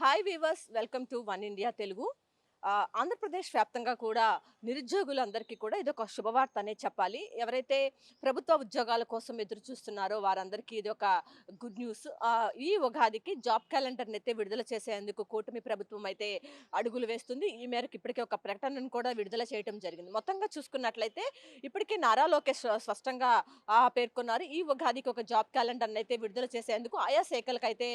Hi weavers, welcome to one India Telugu. Andhra Pradesh వ్యాప్తంగా కూడా నిరుద్యోగులందరికీ కూడా ఇదొక శుభవార్త అనే చెప్పాలి. ఎవరైతే ప్రభుత్వ ఉద్యోగాల కోసం ఎదురు చూస్తున్నారో వారందరికీ ఇదొక గుడ్ న్యూస్. ఈ ఉగాదికి జాబ్ క్యాలెండర్‌ని అయితే విడుదల చేసేందుకు కూటమి ప్రభుత్వం అయితే అడుగులు వేస్తుంది. ఈ మేరకు ఇప్పటికే ఒక ప్రకటనను కూడా విడుదల చేయటం జరిగింది. మొత్తంగా చూసుకున్నట్లయితే ఇప్పటికే నారా లోకేష్ స్పష్టంగా పేర్కొన్నారు. ఈ ఉగాదికి ఒక జాబ్ క్యాలెండర్‌ని అయితే విడుదల చేసేందుకు ఆయా శాఖలకైతే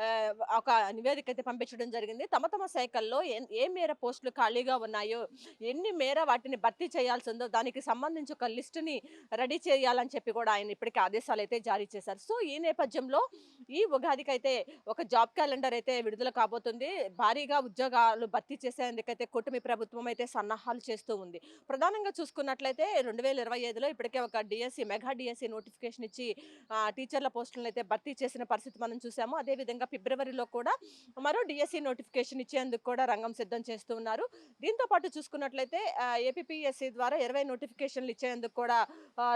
ఆహ్, ఒక నివేదిక అయితే పంపించడం జరిగింది. తమ తమ శాఖల్లో ఏ మేర పోస్టులు ఖాళీగా ఉన్నాయో, ఎన్ని మేర వాటిని భర్తీ చేయాల్సిందో దానికి సంబంధించి ఒక లిస్ట్‌ని రెడీ చేయాలని చెప్పి కూడా ఆయన ఇప్పటికే ఆదేశాలైతే జారీ చేశారు. సో, ఈ నేపథ్యంలో ఈ ఉగాదికైతే ఒక జాబ్ క్యాలెండర్ అయితే విడుదల కాబోతుంది. భారీగా ఉద్యోగాలు భర్తీ చేసేందుకైతే కూటమి ప్రభుత్వం అయితే సన్నాహాలు చేస్తూ ఉంది. ప్రధానంగా చూసుకున్నట్లయితే 2025లో ఇప్పటికే ఒక డీఎస్సీ మెగా డీఎస్సీ నోటిఫికేషన్ ఇచ్చి టీచర్ల పోస్టులనైతే భర్తీ చేసిన పరిస్థితి మనం చూసాము. అదేవిధంగా ఫిబ్రవరిలో కూడా మరో డీఎస్సీ నోటిఫికేషన్ ఇచ్చేందుకు కూడా రంగం సిద్ధం చేస్తూ ఉన్నారు. దీంతో పాటు చూసుకున్నట్లయితే ఏపీపీఎస్సీ ద్వారా 20 నోటిఫికేషన్లు ఇచ్చేందుకు కూడా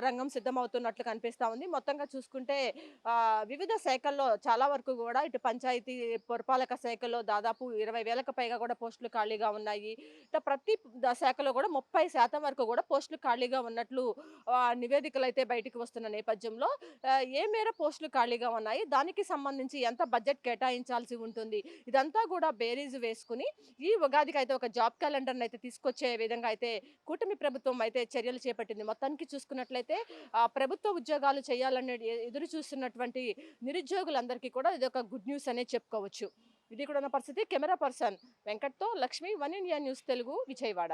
రంగం సిద్ధమవుతున్నట్లు కనిపిస్తా ఉంది. మొత్తంగా చూసుకుంటే వివిధ శాఖల్లో చాలా వరకు కూడా ఇటు పంచాయతీ పురపాలక శాఖలో దాదాపు 20,000కు పైగా కూడా పోస్టులు ఖాళీగా ఉన్నాయి. ఇట్లా ప్రతి శాఖలో కూడా 30% వరకు కూడా పోస్టులు ఖాళీగా ఉన్నట్లు నివేదికలైతే బయటికి వస్తున్న నేపథ్యంలో ఏ మేర పోస్టులు ఖాళీగా ఉన్నాయి, దానికి సంబంధించి ఎంత బడ్జెట్ కేటాయించాల్సి ఉంటుంది, ఇదంతా కూడా బేరీజు వేసుకుని ఈ ఉగాదికైతే ఒక జాబ్ క్యాలెండర్‌నైతే తీసుకొచ్చే విధంగా అయితే కూటమి ప్రభుత్వం అయితే చర్యలు చేపట్టింది. మొత్తానికి చూసుకున్నట్లయితే ప్రభుత్వ ఉద్యోగాలు చేయాలనే ఎదురు చూస్తున్నటువంటి నిరుద్యోగులందరికీ కూడా ఇదొక గుడ్ న్యూస్ అనే చెప్పుకోవచ్చు. ఇది కూడా ఉన్న పరిస్థితి. కెమెరా పర్సన్ వెంకట్‌తో Lakshmi, one India news Telugu, Vijayawada.